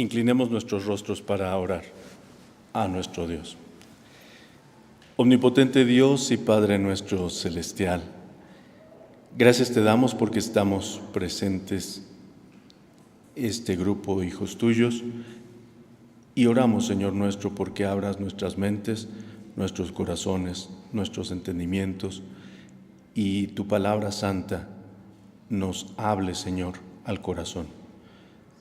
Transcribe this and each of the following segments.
Inclinemos nuestros rostros para orar a nuestro Dios. Omnipotente Dios y Padre nuestro celestial, gracias te damos porque estamos presentes este grupo de hijos tuyos y oramos, Señor nuestro, porque abras nuestras mentes, nuestros corazones, nuestros entendimientos y tu palabra santa nos hable, Señor, al corazón.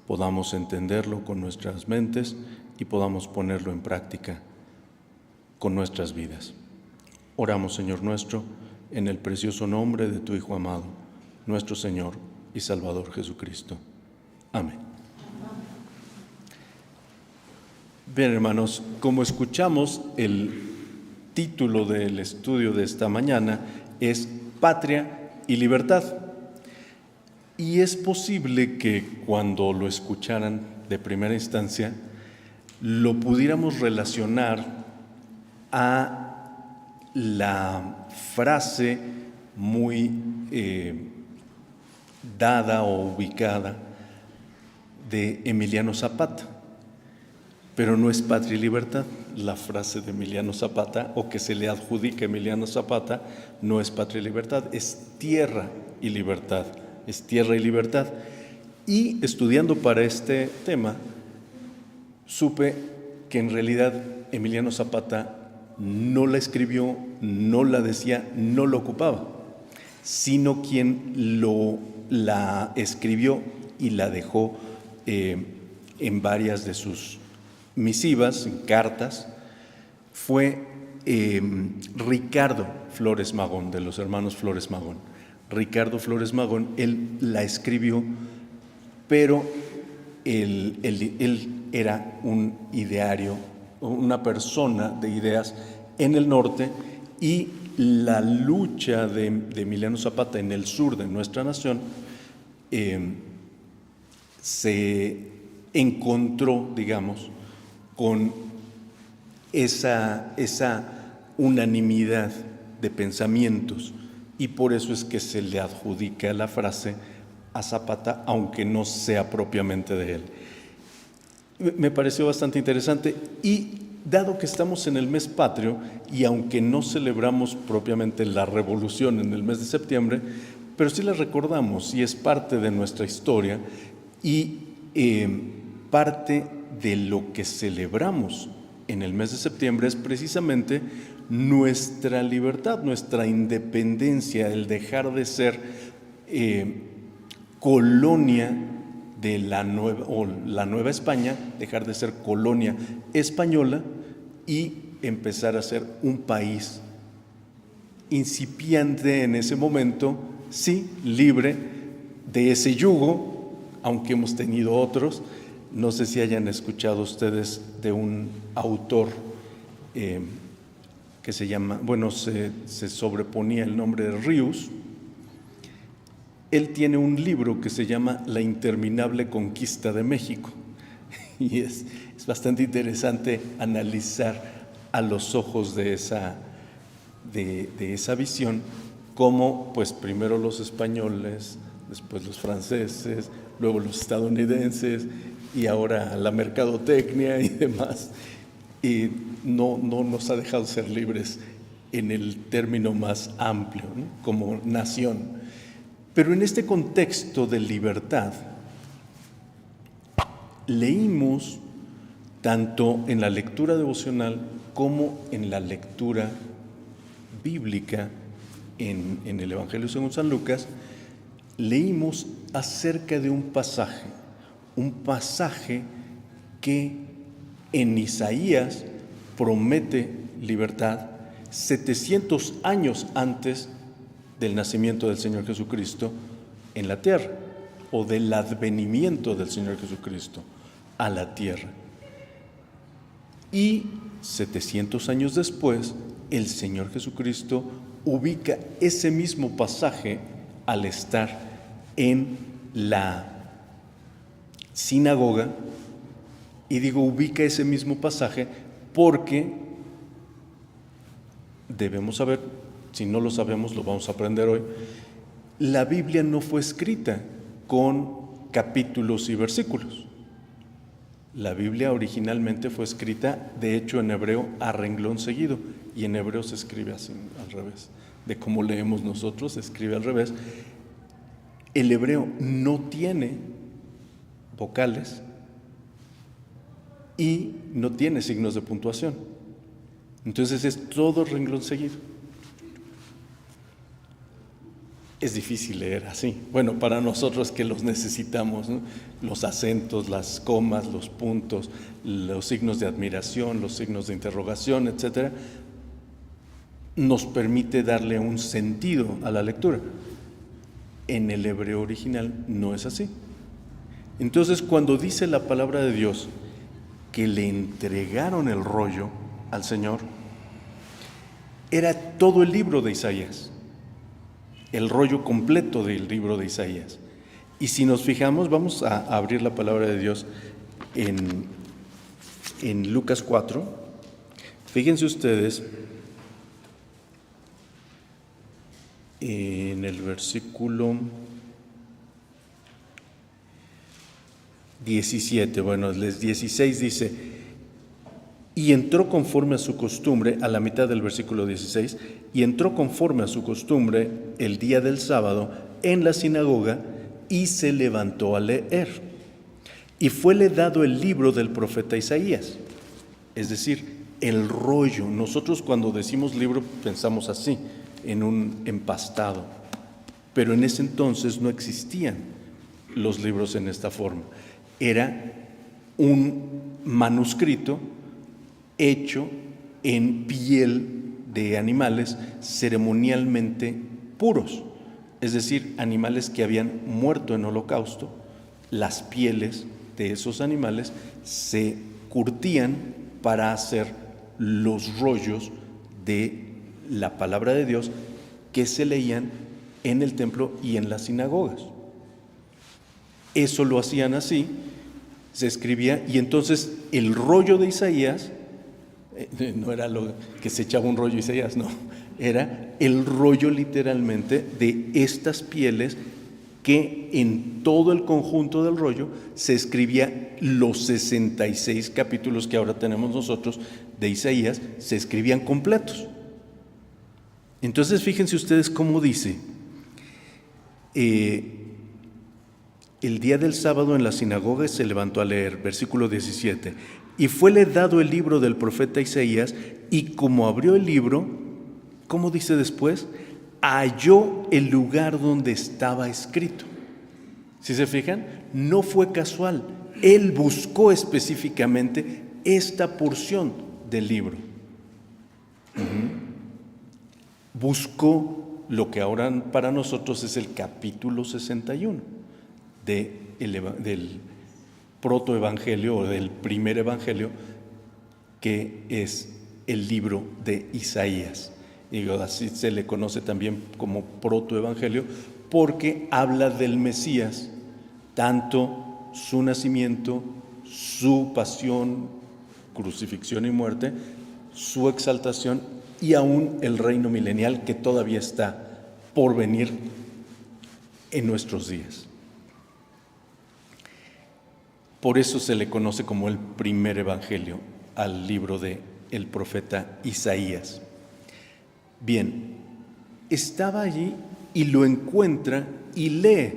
Podamos entenderlo con nuestras mentes y podamos ponerlo en práctica con nuestras vidas. Oramos, Señor nuestro, en el precioso nombre de tu Hijo amado, nuestro Señor y Salvador Jesucristo. Amén. Bien, hermanos, como escuchamos, el título del estudio de esta mañana es Patria y Libertad. Y es posible que cuando lo escucharan de primera instancia, lo pudiéramos relacionar a la frase muy dada o ubicada de Emiliano Zapata. Pero no es Patria y Libertad. La frase de Emiliano Zapata, o que se le adjudica a Emiliano Zapata, no es Patria y Libertad, es Tierra y Libertad. Es Tierra y Libertad. Y estudiando para este tema, supe que en realidad Emiliano Zapata no la escribió, no la decía, no la ocupaba, sino quien la escribió y la dejó en varias de sus misivas, en cartas, fue Ricardo Flores Magón, de los hermanos Flores Magón. Ricardo Flores Magón, él la escribió, pero él era un ideario, una persona de ideas en el norte, y la lucha de Emiliano Zapata en el sur de nuestra nación se encontró, digamos, con esa unanimidad de pensamientos, y por eso es que se le adjudica la frase a Zapata, aunque no sea propiamente de él. Me pareció bastante interesante, y dado que estamos en el mes patrio, y aunque no celebramos propiamente la revolución en el mes de septiembre, pero sí la recordamos, y es parte de nuestra historia, y parte de lo que celebramos en el mes de septiembre es precisamente nuestra libertad, nuestra independencia, el dejar de ser colonia de la Nueva España, dejar de ser colonia española y empezar a ser un país incipiente en ese momento, sí, libre de ese yugo, aunque hemos tenido otros. No sé si hayan escuchado ustedes de un autor que se llama, se sobreponía el nombre de Ríos. Él tiene un libro que se llama La interminable conquista de México, y es bastante interesante analizar a los ojos de esa visión cómo, pues, primero los españoles, después los franceses, luego los estadounidenses, y ahora la mercadotecnia y demás, y no nos ha dejado ser libres en el término más amplio, ¿no?, como nación. Pero en este contexto de libertad, leímos tanto en la lectura devocional como en la lectura bíblica en el Evangelio según San Lucas, leímos acerca de un pasaje que en Isaías promete libertad 700 años antes del nacimiento del Señor Jesucristo en la tierra, o del advenimiento del Señor Jesucristo a la tierra. Y 700 años después, el Señor Jesucristo ubica ese mismo pasaje al estar en la sinagoga, y digo ubica ese mismo pasaje porque debemos saber, si no lo sabemos lo vamos a aprender hoy, la Biblia no fue escrita con capítulos y versículos. La Biblia originalmente fue escrita, de hecho, en hebreo a renglón seguido, y en hebreo se escribe así, al revés. De cómo leemos nosotros, se escribe al revés. El hebreo no tiene vocales y no tiene signos de puntuación. Entonces es todo renglón seguido. Es difícil leer así. Bueno, para nosotros que los necesitamos, ¿no? Los acentos, las comas, los puntos, los signos de admiración, los signos de interrogación, etcétera, nos permite darle un sentido a la lectura. En el hebreo original no es así. Entonces, cuando dice la palabra de Dios que le entregaron el rollo al Señor, era todo el libro de Isaías, el rollo completo del libro de Isaías. Y si nos fijamos, vamos a abrir la palabra de Dios en Lucas 4. Fíjense ustedes en el versículo 17, bueno, el 16 dice: y entró conforme a su costumbre, a la mitad del versículo 16, y entró conforme a su costumbre el día del sábado en la sinagoga y se levantó a leer. Y fuele dado el libro del profeta Isaías, es decir, el rollo. Nosotros cuando decimos libro pensamos así, en un empastado, pero en ese entonces no existían los libros en esta forma. Era un manuscrito hecho en piel de animales ceremonialmente puros, es decir, animales que habían muerto en holocausto. Las pieles de esos animales se curtían para hacer los rollos de la palabra de Dios que se leían en el templo y en las sinagogas. Eso lo hacían así, se escribía, y entonces el rollo de Isaías, no era lo que se echaba un rollo Isaías, no, era el rollo literalmente de estas pieles que en todo el conjunto del rollo se escribía los 66 capítulos que ahora tenemos nosotros de Isaías, se escribían completos. Entonces fíjense ustedes cómo dice: el día del sábado en la sinagoga se levantó a leer, versículo 17, y fuele dado el libro del profeta Isaías, y como abrió el libro, ¿cómo dice después? Halló el lugar donde estaba escrito. ¿Sí se fijan? No fue casual, él buscó específicamente esta porción del libro. Buscó lo que ahora para nosotros es el capítulo 61 del protoevangelio o del primer evangelio, que es el libro de Isaías. Y así se le conoce también como protoevangelio porque habla del Mesías, tanto su nacimiento, su pasión, crucifixión y muerte, su exaltación y aún el reino milenial que todavía está por venir en nuestros días. Por eso se le conoce como el primer evangelio al libro de el profeta Isaías. Bien, estaba allí y lo encuentra y lee.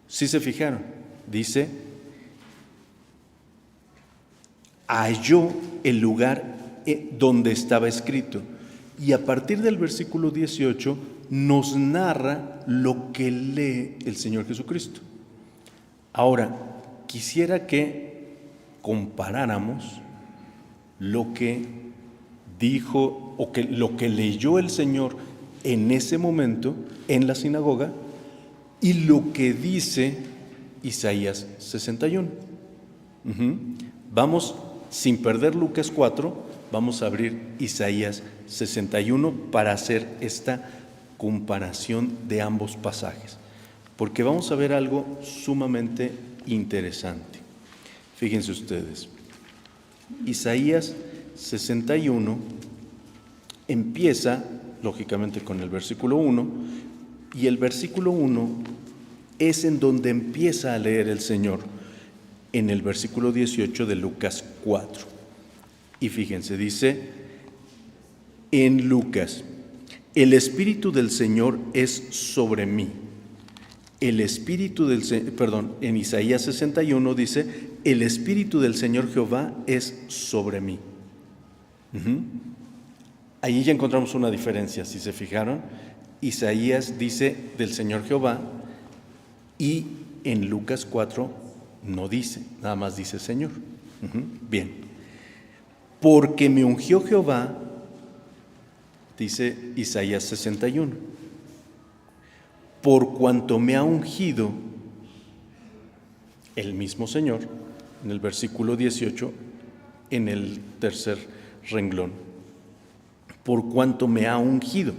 ¿Sí se fijaron? Dice: halló el lugar donde estaba escrito. Y a partir del versículo 18 nos narra lo que lee el Señor Jesucristo. Ahora, quisiera que comparáramos lo que dijo o que lo que leyó el Señor en ese momento en la sinagoga y lo que dice Isaías 61. Vamos, sin perder Lucas 4, vamos a abrir Isaías 61 para hacer esta comparación de ambos pasajes, porque vamos a ver algo sumamente interesante. Fíjense ustedes, Isaías 61 empieza lógicamente con el versículo 1, y el versículo 1 es en donde empieza a leer el Señor. en el versículo 18 de Lucas 4. Y fíjense, dice en Lucas: el Espíritu del Señor es sobre mí. El Espíritu del en Isaías 61 dice: el Espíritu del Señor Jehová es sobre mí. Allí ya encontramos una diferencia, si se fijaron. Isaías dice del Señor Jehová, y en Lucas 4 no dice, nada más dice Señor. Bien. Porque me ungió Jehová, dice Isaías 61, por cuanto me ha ungido el mismo Señor, en el versículo 18, en el tercer renglón. Por cuanto me ha ungido.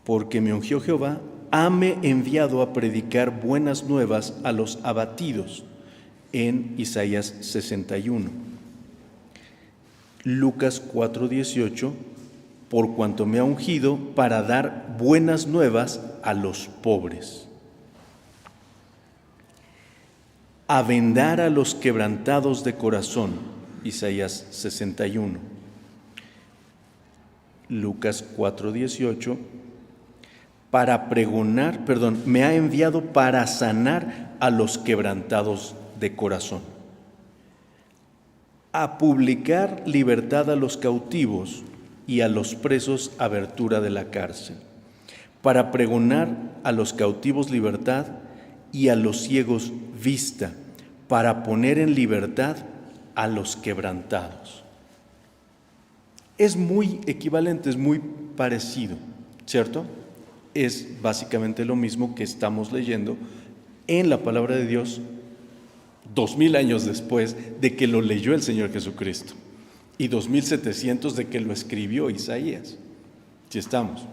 Porque me ungió Jehová, hame enviado a predicar buenas nuevas a los abatidos, en Isaías 61. Lucas 4:18, por cuanto me ha ungido para dar buenas nuevas a los pobres. A vendar a los quebrantados de corazón, Isaías 61. Lucas 4:18, para pregonar, me ha enviado para sanar a los quebrantados de corazón, a publicar libertad a los cautivos y a los presos abertura de la cárcel, para pregonar a los cautivos libertad y a los ciegos vista, para poner en libertad a los quebrantados. Es muy equivalente, es muy parecido, ¿cierto? Es básicamente lo mismo que estamos leyendo en la palabra de Dios 2000 años después de que lo leyó el Señor Jesucristo y 2700 de que lo escribió Isaías. Si estamos.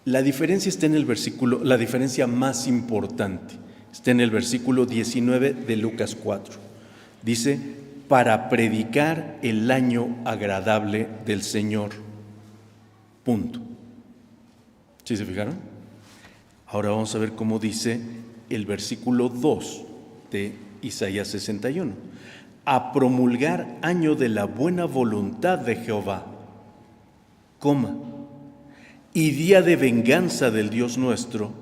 La diferencia está en el versículo, la diferencia más importante está en el versículo 19 de Lucas 4. Dice: para predicar el año agradable del Señor. Punto. ¿Sí se fijaron? Ahora vamos a ver cómo dice el versículo 2 de Isaías 61. A promulgar año de la buena voluntad de Jehová, y día de venganza del Dios nuestro,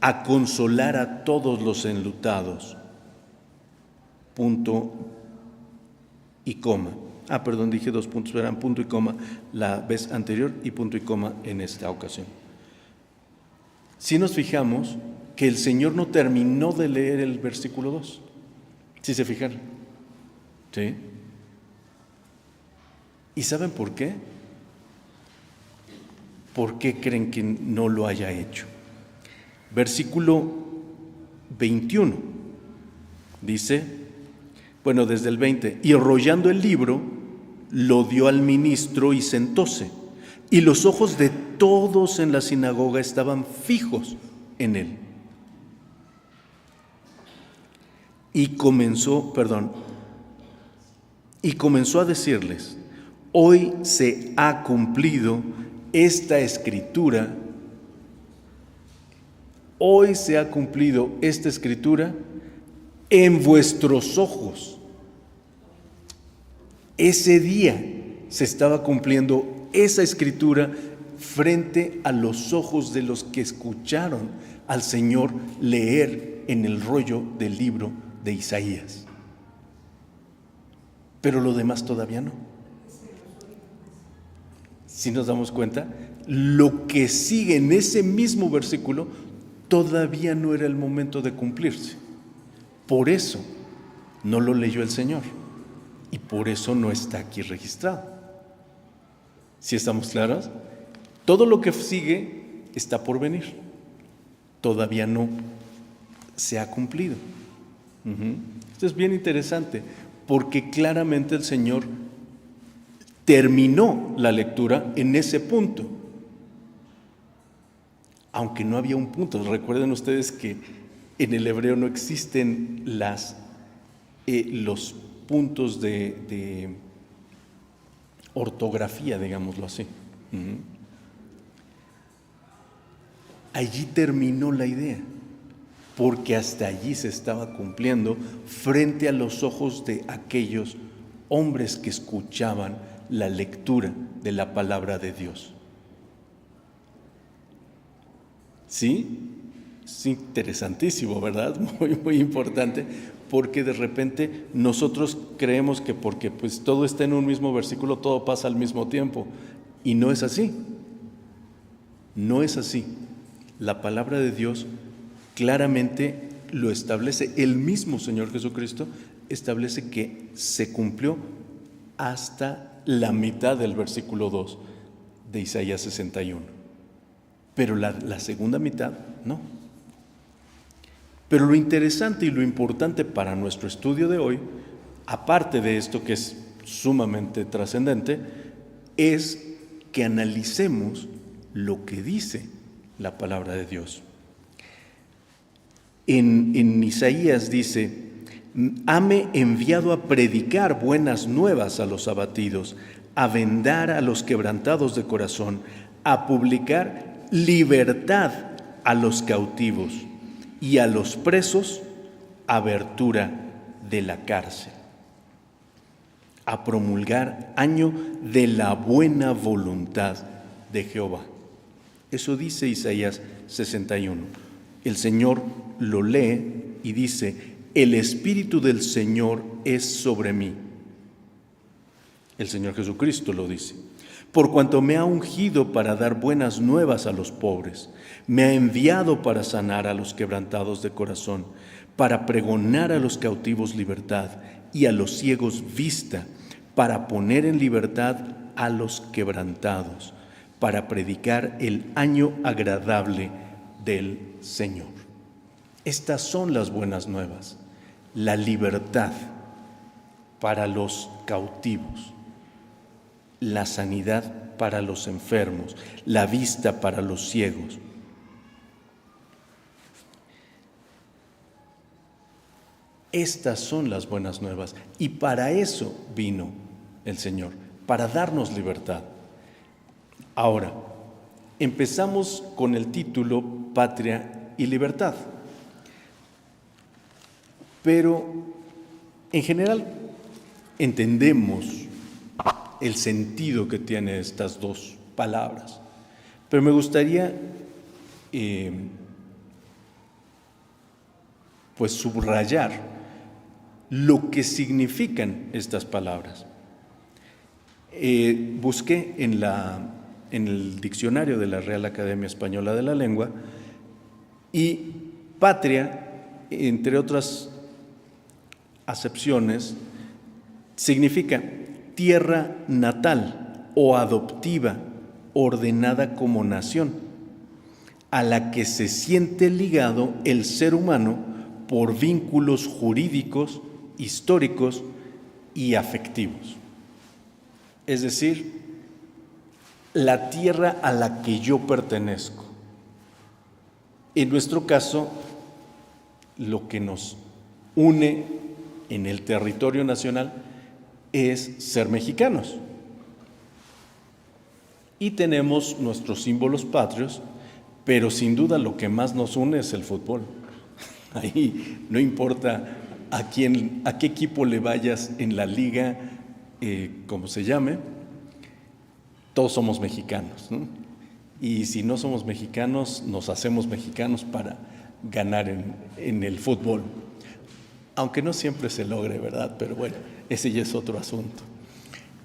a consolar a todos los enlutados, punto y coma. Dije 2 puntos, eran punto y coma la vez anterior y punto y coma en esta ocasión. Si nos fijamos que el Señor no terminó de leer el versículo 2, ¿sí se fijaron? ¿Sí? ¿Y saben por qué? ¿Por qué creen que no lo haya hecho? Versículo 21 dice, desde el 20, y enrollando el libro, lo dio al ministro y sentóse, y los ojos de todos en la sinagoga estaban fijos en él. Y comenzó a decirles: hoy se ha cumplido esta escritura, en vuestros ojos. Ese día se estaba cumpliendo esa escritura frente a los ojos de los que escucharon al Señor leer en el rollo del libro de Isaías. Pero lo demás todavía no. Si nos damos cuenta, lo que sigue en ese mismo versículo todavía no era el momento de cumplirse. Por eso no lo leyó el Señor y por eso no está aquí registrado. ¿Sí estamos claros? Todo lo que sigue está por venir. Todavía no se ha cumplido. Esto es bien interesante porque claramente el Señor terminó la lectura en ese punto. Aunque no había un punto. Recuerden ustedes que en el hebreo no existen los puntos de ortografía, digámoslo así. allí terminó la idea, porque hasta allí se estaba cumpliendo frente a los ojos de aquellos hombres que escuchaban la lectura de la palabra de Dios. ¿Sí? Es interesantísimo, ¿verdad? Muy, muy importante, porque de repente nosotros creemos que porque pues todo está en un mismo versículo, todo pasa al mismo tiempo, y no es así. No es así. La palabra de Dios claramente lo establece. El mismo Señor Jesucristo establece que se cumplió hasta la mitad del versículo 2 de Isaías 61. Pero la segunda mitad, no. Pero lo interesante y lo importante para nuestro estudio de hoy, aparte de esto que es sumamente trascendente, es que analicemos lo que dice la palabra de Dios. En Isaías dice: hame enviado a predicar buenas nuevas a los abatidos, a vendar a los quebrantados de corazón, a publicar libertad a los cautivos y a los presos abertura de la cárcel, a promulgar año de la buena voluntad de Jehová. Eso dice Isaías 61. El Señor lo lee y dice: el Espíritu del Señor es sobre mí. El Señor Jesucristo lo dice: por cuanto me ha ungido para dar buenas nuevas a los pobres, me ha enviado para sanar a los quebrantados de corazón, para pregonar a los cautivos libertad y a los ciegos vista, para poner en libertad a los quebrantados, para predicar el año agradable del Señor. Estas son las buenas nuevas: la libertad para los cautivos, la sanidad para los enfermos, la vista para los ciegos. Estas son las buenas nuevas, y para eso vino el Señor, para darnos libertad. Ahora, empezamos con el título Patria y Libertad, pero en general entendemos el sentido que tienen estas dos palabras, pero me gustaría pues subrayar lo que significan estas palabras. Busqué en el diccionario de la Real Academia Española de la Lengua, y patria, entre otras acepciones, significa tierra natal o adoptiva, ordenada como nación, a la que se siente ligado el ser humano por vínculos jurídicos, históricos y afectivos. Es decir, la tierra a la que yo pertenezco. En nuestro caso, lo que nos une en el territorio nacional es ser mexicanos. Y tenemos nuestros símbolos patrios, pero sin duda lo que más nos une es el fútbol. Ahí no importa a qué equipo le vayas en la liga, como se llame, todos somos mexicanos, ¿no? Y si no somos mexicanos, nos hacemos mexicanos para ganar en el fútbol. Aunque no siempre se logre, ¿verdad? Pero bueno, ese ya es otro asunto.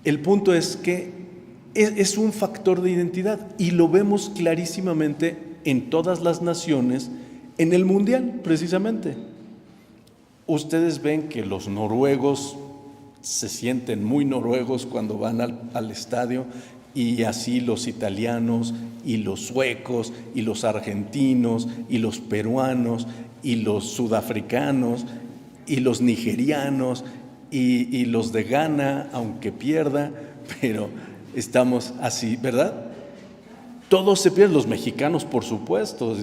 El punto es que es un factor de identidad, y lo vemos clarísimamente en todas las naciones, en el Mundial precisamente. Ustedes ven que los noruegos se sienten muy noruegos cuando van al estadio, y así los italianos y los suecos y los argentinos y los peruanos y los sudafricanos y los nigerianos y los de Ghana, aunque pierda, pero estamos así, ¿verdad? Todos se pierden. Los mexicanos, por supuesto,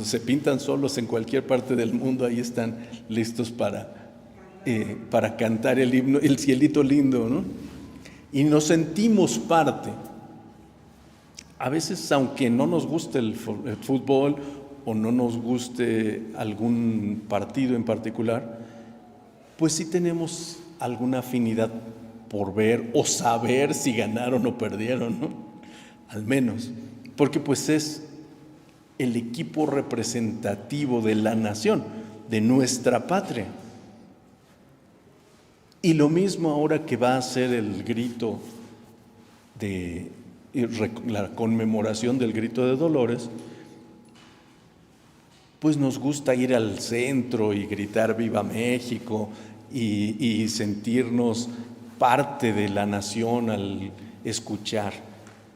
se pintan solos en cualquier parte del mundo, ahí están listos para cantar el himno, el cielito lindo, ¿no? Y nos sentimos parte A veces, aunque no nos guste el fútbol o no nos guste algún partido en particular, pues sí tenemos alguna afinidad por ver o saber si ganaron o perdieron, ¿no? Al menos, porque pues es el equipo representativo de la nación, de nuestra patria. Y lo mismo ahora que va a ser el grito de la conmemoración del grito de Dolores, pues nos gusta ir al centro y gritar Viva México y sentirnos parte de la nación al escuchar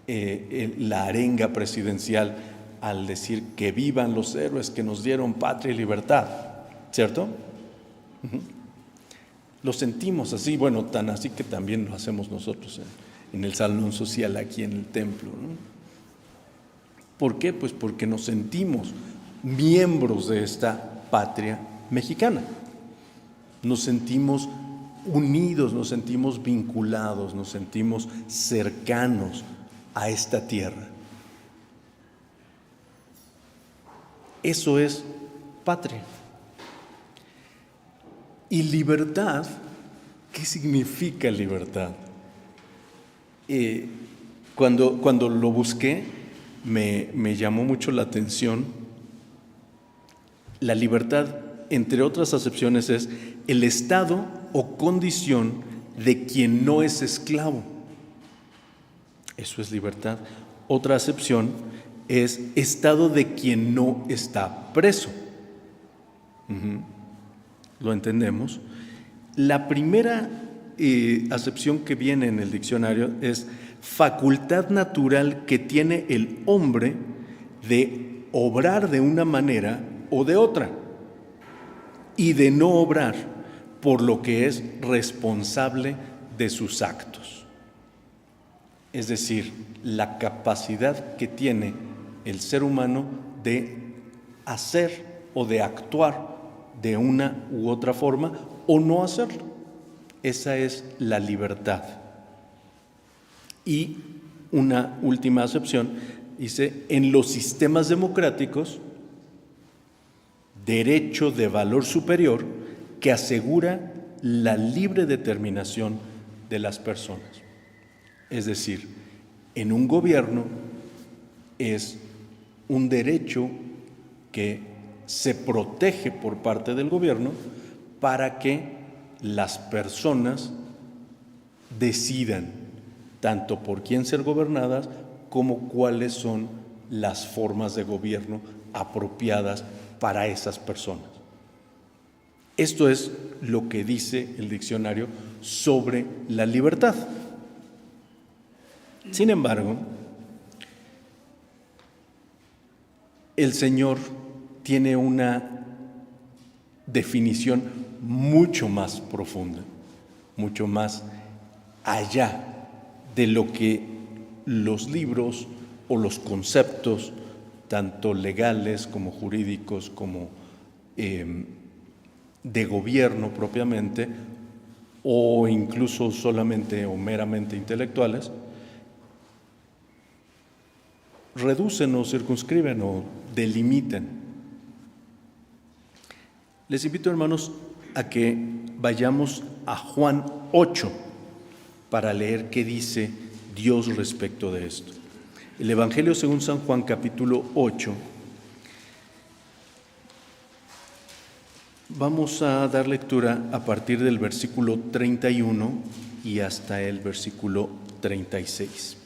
la arenga presidencial, al decir que vivan los héroes que nos dieron patria y libertad, ¿cierto? Uh-huh. Lo sentimos así, bueno, tan así que también lo hacemos nosotros en el salón social aquí en el templo, ¿no? ¿Por qué? Pues porque nos sentimos miembros de esta patria mexicana. Nos sentimos unidos, nos sentimos vinculados, nos sentimos cercanos a esta tierra. Eso es patria. Y libertad, ¿qué significa libertad? Cuando lo busqué, me llamó mucho la atención. La libertad, entre otras acepciones, es el estado o condición de quien no es esclavo. Eso es libertad. Otra acepción es estado de quien no está preso. ¿Lo entendemos? La primera acepción que viene en el diccionario es facultad natural que tiene el hombre de obrar de una manera o de otra y de no obrar, por lo que es responsable de sus actos. Es decir, la capacidad que tiene el ser humano de hacer o de actuar de una u otra forma o no hacerlo. Esa es la libertad. Y una última acepción dice: en los sistemas democráticos, derecho de valor superior que asegura la libre determinación de las personas. Es decir, en un gobierno es un derecho que se protege por parte del gobierno para que las personas decidan tanto por quién ser gobernadas como cuáles son las formas de gobierno apropiadas para esas personas. Esto es lo que dice el diccionario sobre la libertad. Sin embargo, el Señor tiene una definición mucho más profunda, mucho más allá de lo que los libros o los conceptos, tanto legales como jurídicos, como de gobierno propiamente, o incluso solamente o meramente intelectuales, reducen o circunscriben o delimitan. Les invito, hermanos, a que vayamos a Juan 8 para leer qué dice Dios respecto de esto. El Evangelio según San Juan, capítulo 8. Vamos a dar lectura a partir del versículo 31 y hasta el versículo 36.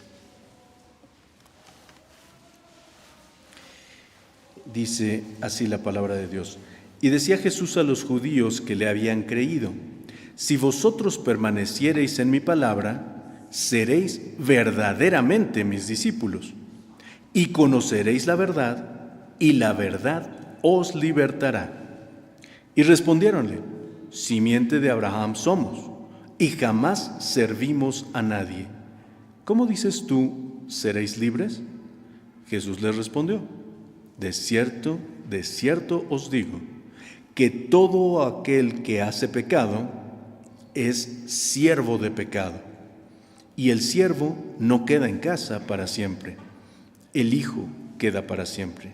Dice así la palabra de Dios: y decía Jesús a los judíos que le habían creído: si vosotros permaneciereis en mi palabra, seréis verdaderamente mis discípulos, y conoceréis la verdad, y la verdad os libertará. Y respondiéronle: simiente de Abraham somos, y jamás servimos a nadie. ¿Cómo dices tú, seréis libres? Jesús les respondió: de cierto os digo, que todo aquel que hace pecado es siervo de pecado, y el siervo no queda en casa para siempre, el Hijo queda para siempre.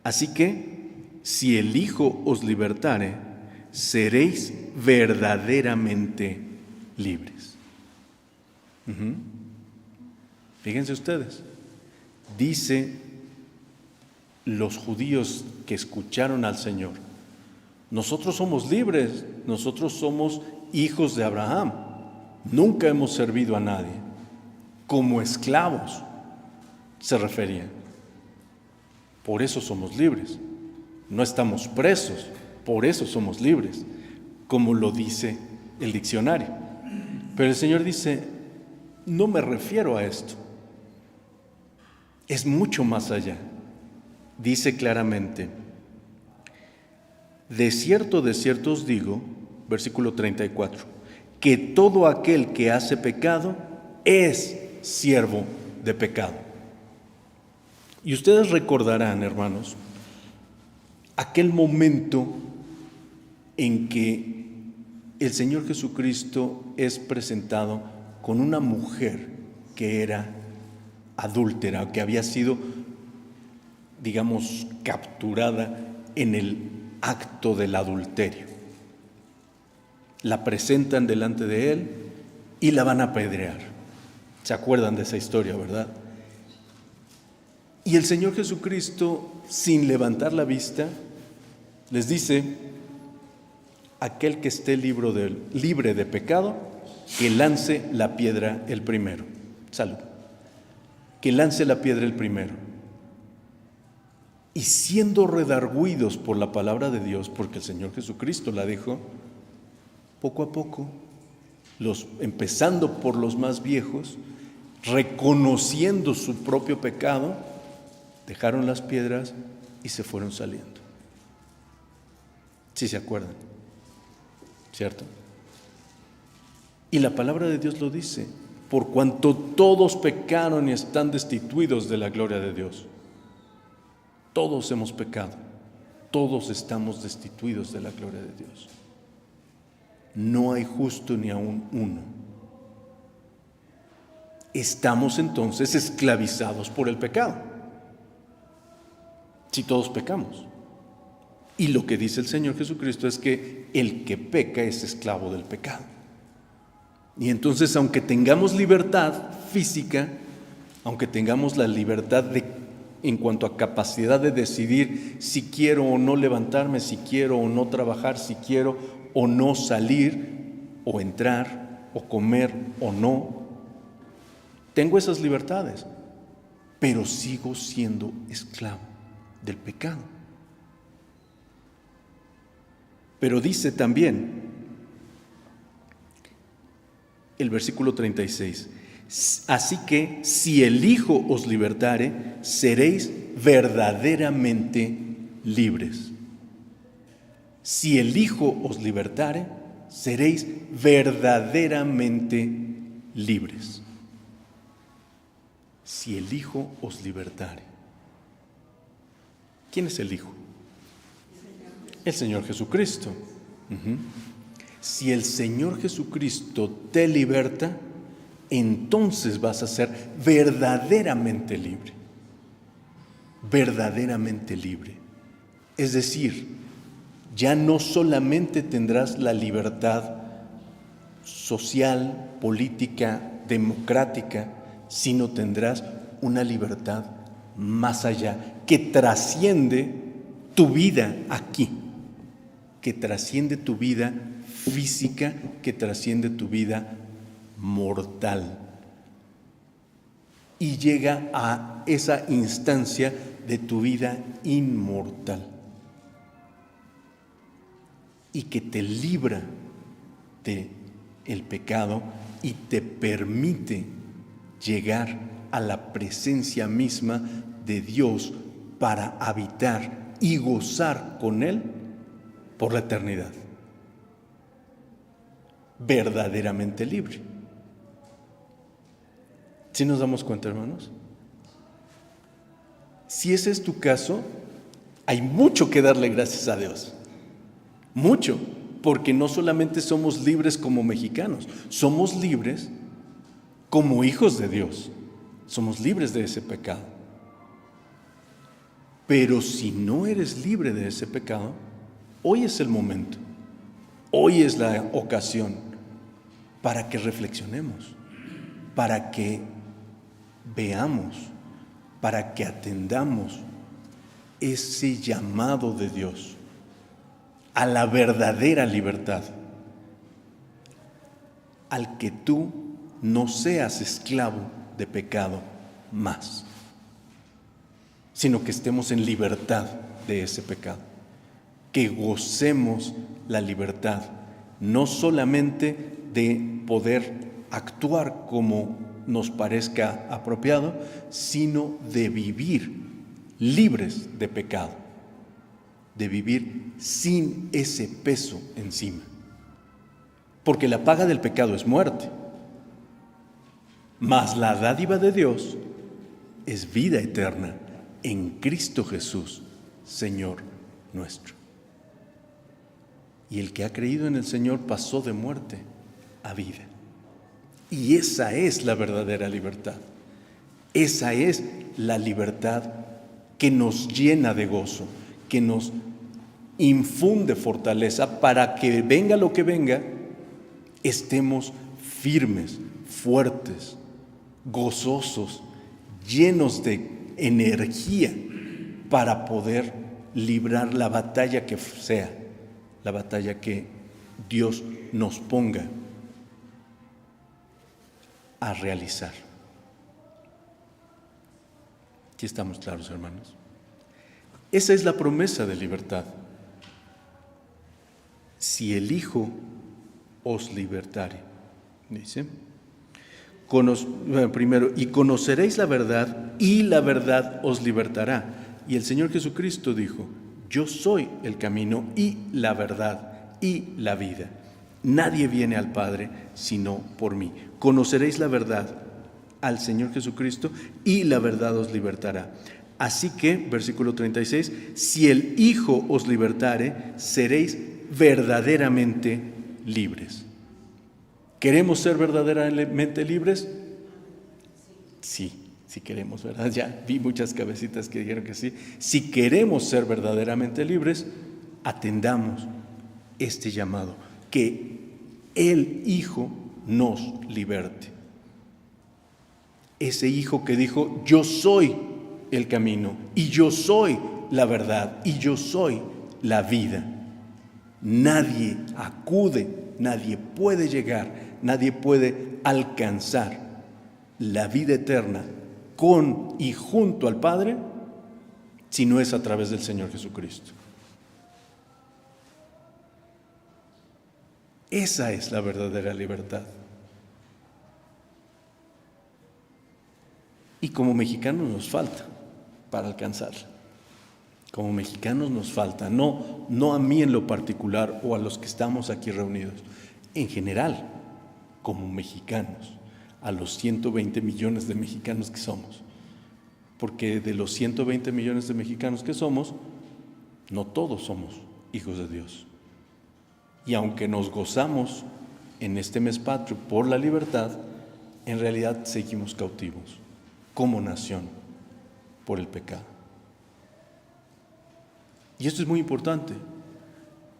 Así que, si el Hijo os libertare, seréis verdaderamente libres. Fíjense ustedes, dice los judíos que escucharon al Señor: nosotros somos libres, nosotros somos hijos de Abraham, nunca hemos servido a nadie, como esclavos se referían. Por eso somos libres, no estamos presos, por eso somos libres, como lo dice el diccionario. Pero el Señor dice: no me refiero a esto, es mucho más allá. Dice claramente: de cierto os digo, versículo 34, que todo aquel que hace pecado es siervo de pecado. Y ustedes recordarán, hermanos, aquel momento en que el Señor Jesucristo es presentado con una mujer que era adúltera, que había sido, digamos, capturada en el acto del adulterio. La presentan delante de él y la van a apedrear. ¿Se acuerdan de esa historia, verdad? Y el Señor Jesucristo, sin levantar la vista, les dice: aquel que esté libre de pecado, que lance la piedra el primero. Salud. Que lance la piedra el primero. Y siendo redargüidos por la palabra de Dios, porque el Señor Jesucristo la dijo, poco a poco, empezando por los más viejos, reconociendo su propio pecado, dejaron las piedras y se fueron saliendo. ¿Sí se acuerdan? ¿Cierto? Y la palabra de Dios lo dice: por cuanto todos pecaron y están destituidos de la gloria de Dios. Todos hemos pecado, todos estamos destituidos de la gloria de Dios. No hay justo ni aún uno. Estamos entonces esclavizados por el pecado, si todos pecamos. Y lo que dice el Señor Jesucristo es que el que peca es esclavo del pecado. Y entonces, aunque tengamos libertad física, aunque tengamos la libertad en cuanto a capacidad de decidir si quiero o no levantarme, si quiero o no trabajar, si quiero o no salir o entrar o comer o no, tengo esas libertades, pero sigo siendo esclavo del pecado. Pero dice también el versículo 36: así que si el Hijo os libertare, seréis verdaderamente libres. Si el Hijo os libertare, seréis verdaderamente libres. Si el Hijo os libertare. ¿Quién es el Hijo? El Señor Jesucristo. Si el Señor Jesucristo te liberta, entonces vas a ser verdaderamente libre. Verdaderamente libre. Es decir, ya no solamente tendrás la libertad social, política, democrática, sino tendrás una libertad más allá, que trasciende tu vida aquí, que trasciende tu vida física, que trasciende tu vida mortal, y llega a esa instancia de tu vida inmortal, y que te libra del pecado y te permite llegar a la presencia misma de Dios para habitar y gozar con Él por la eternidad. Verdaderamente libre. ¿Sí nos damos cuenta, hermanos? Si ese es tu caso, hay mucho que darle gracias a Dios. Mucho, porque no solamente somos libres como mexicanos, somos libres como hijos de Dios. Somos libres de ese pecado. Pero si no eres libre de ese pecado, hoy es el momento, hoy es la ocasión para que reflexionemos, para que veamos, para que atendamos ese llamado de Dios a la verdadera libertad, al que tú no seas esclavo de pecado más, sino que estemos en libertad de ese pecado, que gocemos la libertad, no solamente de poder actuar como nos parezca apropiado, sino de vivir libres de pecado, de vivir sin ese peso encima. Porque la paga del pecado es muerte, mas la dádiva de Dios es vida eterna en Cristo Jesús, Señor nuestro. Y el que ha creído en el Señor pasó de muerte a vida. Y esa es la verdadera libertad. Esa es la libertad que nos llena de gozo, que nos infunde fortaleza para que venga lo que venga, estemos firmes, fuertes, gozosos, llenos de energía para poder librar la batalla que sea, la batalla que Dios nos ponga a realizar. ¿Sí estamos claros, hermanos? Esa es la promesa de libertad. Si el Hijo os libertare, dice, primero, y conoceréis la verdad, y la verdad os libertará. Y el Señor Jesucristo dijo, yo soy el camino y la verdad y la vida. Nadie viene al Padre sino por mí. Conoceréis la verdad, al Señor Jesucristo, y la verdad os libertará. Así que, versículo 36, si el Hijo os libertare, seréis verdaderamente libres. ¿Queremos ser verdaderamente libres? Sí, sí queremos, ¿verdad? Ya vi muchas cabecitas que dijeron que sí. Si queremos ser verdaderamente libres, atendamos este llamado, que el Hijo nos liberte. Ese Hijo que dijo, yo soy el camino, y yo soy la verdad, y yo soy la vida. Nadie acude, nadie puede llegar, nadie puede alcanzar la vida eterna con y junto al Padre si no es a través del Señor Jesucristo. Esa es la verdadera libertad. Y como mexicanos nos falta para alcanzarla. Como mexicanos nos falta, no a mí en lo particular o a los que estamos aquí reunidos, en general, como mexicanos, a los 120 millones de mexicanos que somos. Porque de los 120 millones de mexicanos que somos, no todos somos hijos de Dios. Y aunque nos gozamos en este mes patrio por la libertad, en realidad seguimos cautivos como nación por el pecado. Y esto es muy importante,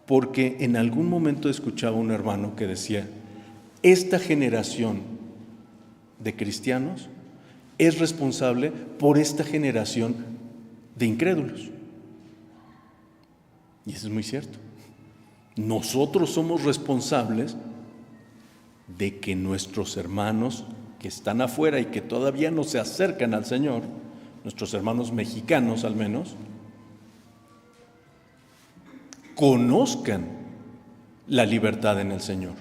porque en algún momento escuchaba a un hermano que decía, esta generación de cristianos es responsable por esta generación de incrédulos. Y eso es muy cierto. Nosotros somos responsables de que nuestros hermanos que están afuera y que todavía no se acercan al Señor, nuestros hermanos mexicanos al menos, conozcan la libertad en el Señor.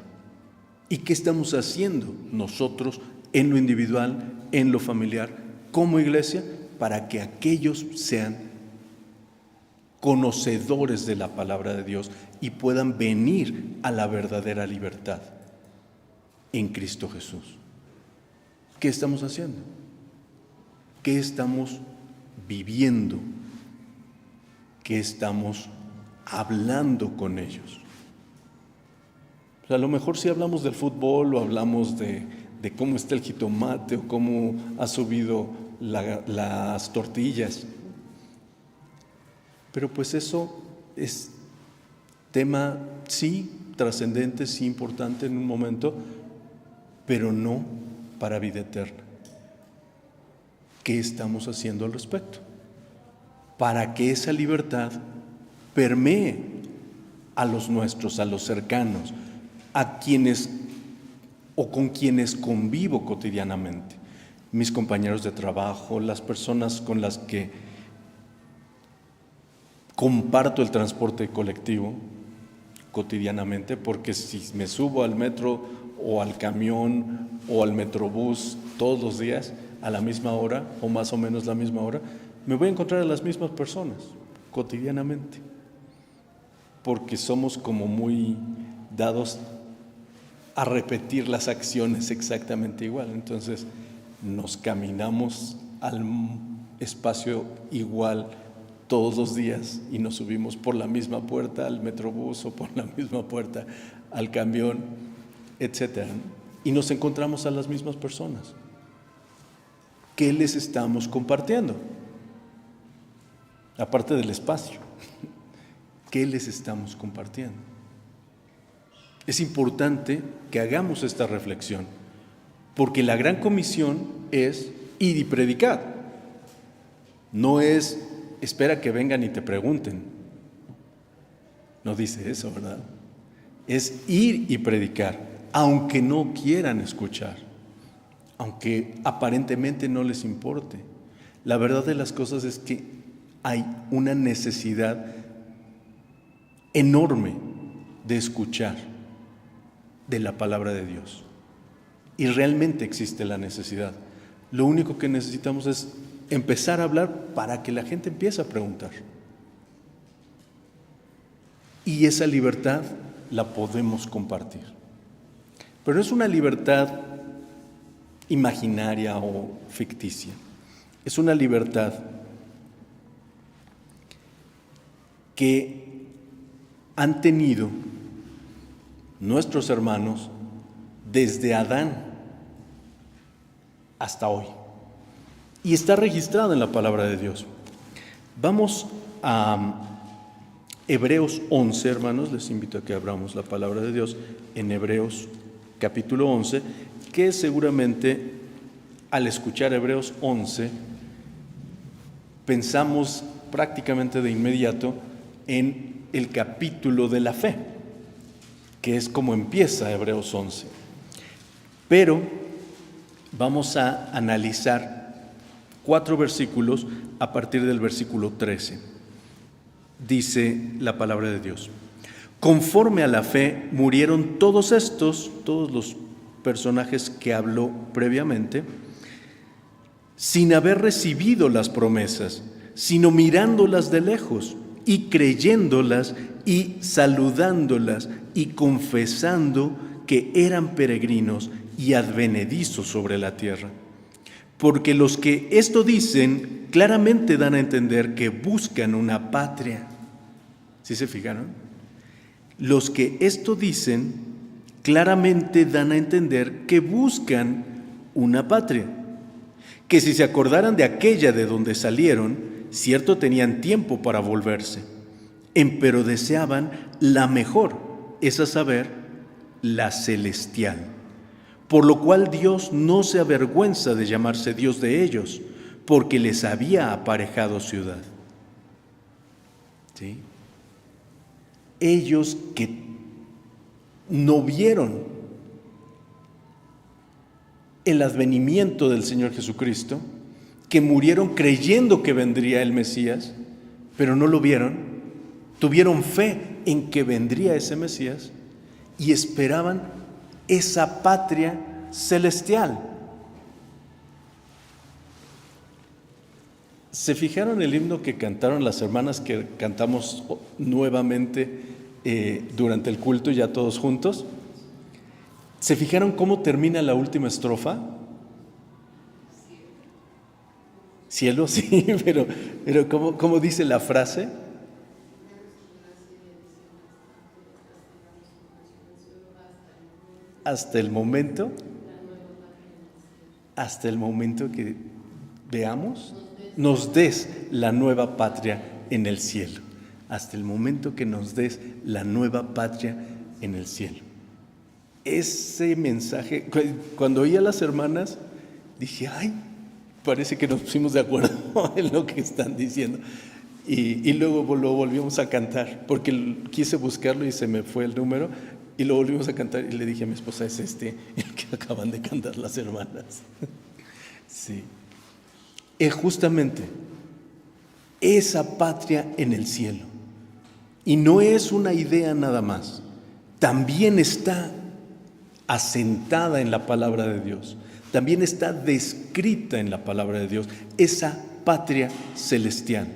¿Y qué estamos haciendo nosotros en lo individual, en lo familiar, como iglesia, para que aquellos sean conocedores de la palabra de Dios y puedan venir a la verdadera libertad en Cristo Jesús? ¿Qué estamos haciendo? ¿Qué estamos viviendo? ¿Qué estamos hablando con ellos? O sea, a lo mejor si hablamos del fútbol o hablamos de cómo está el jitomate o cómo ha subido las tortillas, Pero pues eso es tema, sí, trascendente, sí, importante en un momento, pero no para vida eterna. ¿Qué estamos haciendo al respecto? Para que esa libertad permee a los nuestros, a los cercanos, a quienes o con quienes convivo cotidianamente, mis compañeros de trabajo, las personas con las que comparto el transporte colectivo cotidianamente, porque si me subo al metro o al camión o al metrobús todos los días a la misma hora o más o menos la misma hora, me voy a encontrar a las mismas personas cotidianamente, porque somos como muy dados a repetir las acciones exactamente igual. Entonces nos caminamos al espacio igual todos los días y nos subimos por la misma puerta al metrobús o por la misma puerta al camión, etcétera, y nos encontramos a las mismas personas. ¿Qué les estamos compartiendo? Aparte del espacio, ¿qué les estamos compartiendo? Es importante que hagamos esta reflexión, porque la gran comisión es ir y predicar. No es espera que vengan y te pregunten. No dice eso, ¿verdad? Es ir y predicar, aunque no quieran escuchar, aunque aparentemente no les importe. La verdad de las cosas es que hay una necesidad enorme de escuchar de la palabra de Dios. Y realmente existe la necesidad. Lo único que necesitamos es empezar a hablar para que la gente empiece a preguntar. Y esa libertad la podemos compartir. Pero no es una libertad imaginaria o ficticia. Es una libertad que han tenido nuestros hermanos desde Adán hasta hoy. Y está registrada en la palabra de Dios. Vamos a Hebreos 11, hermanos. Les invito a que abramos la palabra de Dios en Hebreos capítulo 11, que seguramente al escuchar Hebreos 11 pensamos prácticamente de inmediato en el capítulo de la fe, que es como empieza Hebreos 11. Pero vamos a analizar 4 versículos a partir del versículo 13. Dice la palabra de Dios: conforme a la fe murieron todos los personajes que habló previamente, sin haber recibido las promesas, sino mirándolas de lejos y creyéndolas y saludándolas y confesando que eran peregrinos y advenedizos sobre la tierra. Porque los que esto dicen claramente dan a entender que buscan una patria. ¿Sí se fijaron? Los que esto dicen claramente dan a entender que buscan una patria. Que si se acordaran de aquella de donde salieron, cierto tenían tiempo para volverse, pero deseaban la mejor, es a saber, la celestial. Por lo cual Dios no se avergüenza de llamarse Dios de ellos, porque les había aparejado ciudad. ¿Sí? Ellos que no vieron el advenimiento del Señor Jesucristo, que murieron creyendo que vendría el Mesías, pero no lo vieron, tuvieron fe en que vendría ese Mesías y esperaban esa patria celestial. ¿Se fijaron el himno que cantaron las hermanas que cantamos nuevamente durante el culto ya todos juntos? ¿Se fijaron cómo termina la última estrofa? Cielo, sí, pero ¿cómo dice la frase? Hasta el momento que veamos, nos des la nueva patria en el cielo. hasta el momento que nos des la nueva patria en el cielo. Ese mensaje, cuando oí a las hermanas, dije, ay, parece que nos pusimos de acuerdo en lo que están diciendo. Y luego lo volvimos a cantar, porque quise buscarlo y se me fue el número, y lo volvimos a cantar y le dije a mi esposa, es el que acaban de cantar las hermanas. Sí. Es justamente esa patria en el cielo. Y no es una idea nada más, también está asentada en la palabra de Dios, también está descrita en la palabra de Dios, esa patria celestial,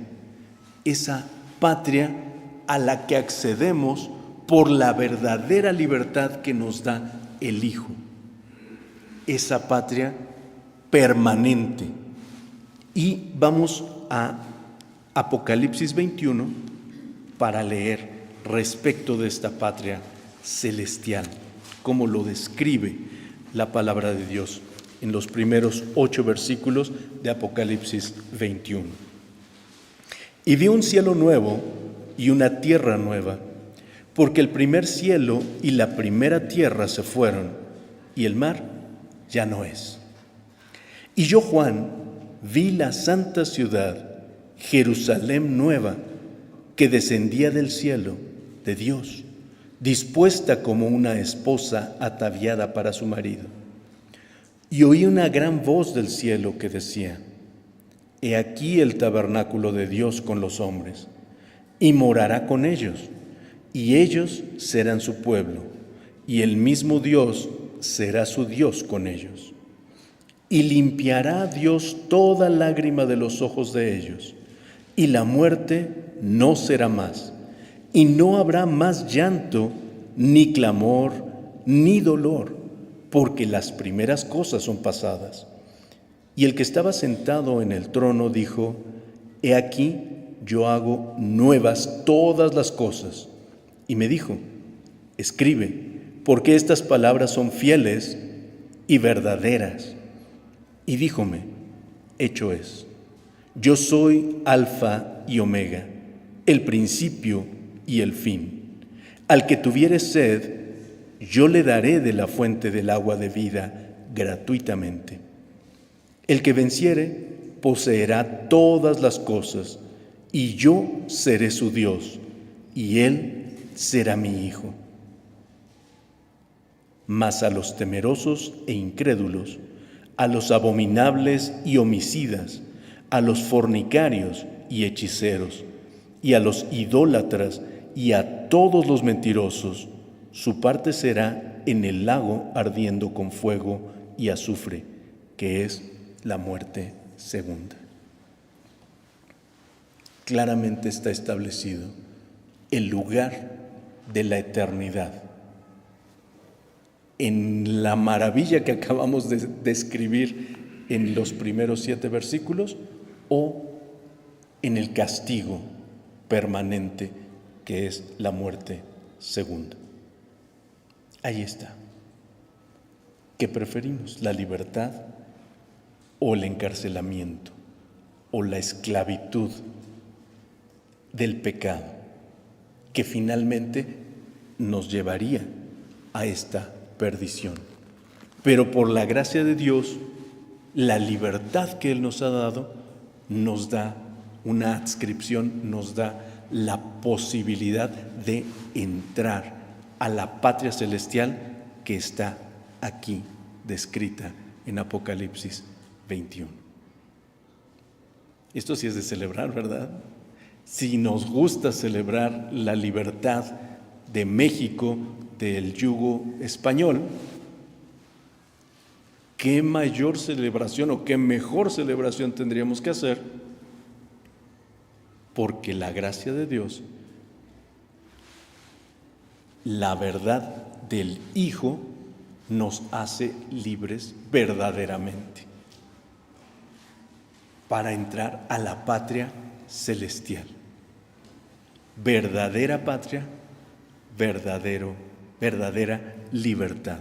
esa patria a la que accedemos por la verdadera libertad que nos da el Hijo, esa patria permanente. Y vamos a Apocalipsis 21 para leer respecto de esta patria celestial, cómo lo describe la palabra de Dios en los primeros 8 versículos de Apocalipsis 21. Y vi un cielo nuevo y una tierra nueva, porque el primer cielo y la primera tierra se fueron, y el mar ya no es. Y yo, Juan, vi la santa ciudad, Jerusalén nueva, que descendía del cielo de Dios, dispuesta como una esposa ataviada para su marido. Y oí una gran voz del cielo que decía: He aquí el tabernáculo de Dios con los hombres, y morará con ellos, y ellos serán su pueblo, y el mismo Dios será su Dios con ellos. Y limpiará a Dios toda lágrima de los ojos de ellos, y la muerte no será más, y no habrá más llanto, ni clamor, ni dolor, porque las primeras cosas son pasadas. Y el que estaba sentado en el trono dijo: He aquí, yo hago nuevas todas las cosas. Y me dijo: Escribe, porque estas palabras son fieles y verdaderas. Y díjome: Hecho es. Yo soy Alfa y Omega, el principio y el fin. Al que tuviere sed, yo le daré de la fuente del agua de vida gratuitamente. El que venciere poseerá todas las cosas, y yo seré su Dios, y él será mi hijo. Mas a los temerosos e incrédulos, a los abominables y homicidas, a los fornicarios y hechiceros, y a los idólatras y a todos los mentirosos, su parte será en el lago ardiendo con fuego y azufre, que es la muerte segunda. Claramente está establecido el lugar de la eternidad. En la maravilla que acabamos de describir en los primeros 7 versículos, o en el castigo permanente que es la muerte segunda. Ahí está. ¿Qué preferimos? ¿La libertad o el encarcelamiento o la esclavitud del pecado que finalmente nos llevaría a esta perdición? Pero por la gracia de Dios, la libertad que Él nos ha dado nos da una adscripción, nos da la posibilidad de entrar a la patria celestial que está aquí descrita en Apocalipsis 21. Esto sí es de celebrar, ¿verdad? Si nos gusta celebrar la libertad de México del yugo español, ¿qué mayor celebración o qué mejor celebración tendríamos que hacer? Porque la gracia de Dios, la verdad del Hijo, nos hace libres verdaderamente para entrar a la patria celestial. Verdadera patria, verdadera libertad,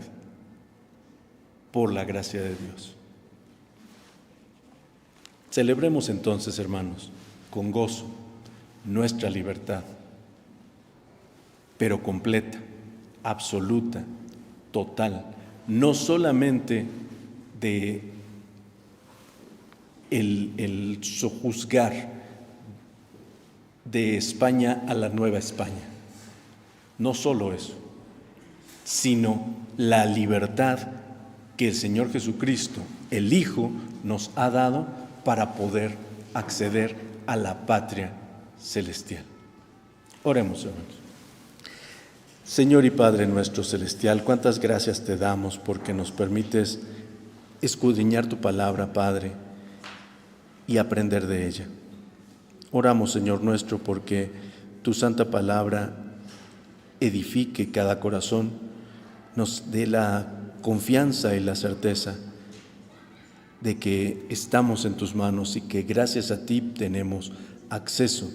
por la gracia de Dios. Celebremos entonces, hermanos, con gozo nuestra libertad pero completa, absoluta, total, no solamente de el sojuzgar de España a la Nueva España, no solo eso, sino la libertad que el Señor Jesucristo, el Hijo, nos ha dado para poder acceder a la patria celestial. Oremos, hermanos. Señor y Padre nuestro celestial, cuántas gracias te damos porque nos permites escudriñar tu palabra, Padre, y aprender de ella. Oramos, Señor nuestro, porque tu santa palabra edifique cada corazón, nos dé la confianza y la certeza de que estamos en tus manos y que gracias a ti tenemos acceso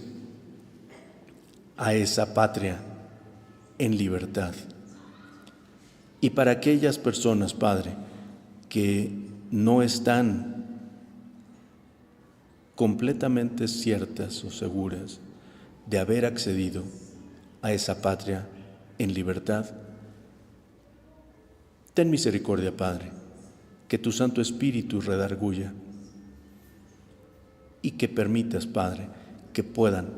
a esa patria en libertad. Y para aquellas personas, Padre, que no están completamente ciertas o seguras de haber accedido a esa patria en libertad, ten misericordia, Padre, que tu Santo Espíritu redarguya y que permitas, Padre, que puedan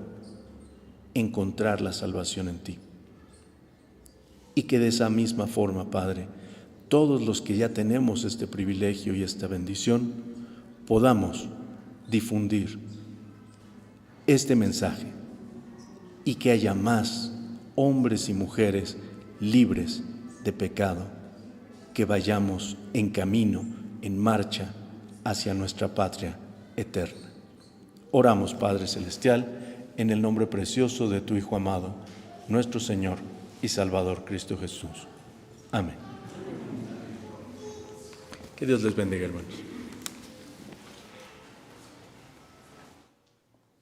encontrar la salvación en ti. Y que de esa misma forma, Padre, todos los que ya tenemos este privilegio y esta bendición, podamos difundir este mensaje y que haya más hombres y mujeres libres de pecado, que vayamos en camino, en marcha hacia nuestra patria eterna. Oramos, Padre Celestial, en el nombre precioso de tu Hijo amado, nuestro Señor y Salvador Cristo Jesús. Amén. Que Dios les bendiga, hermanos.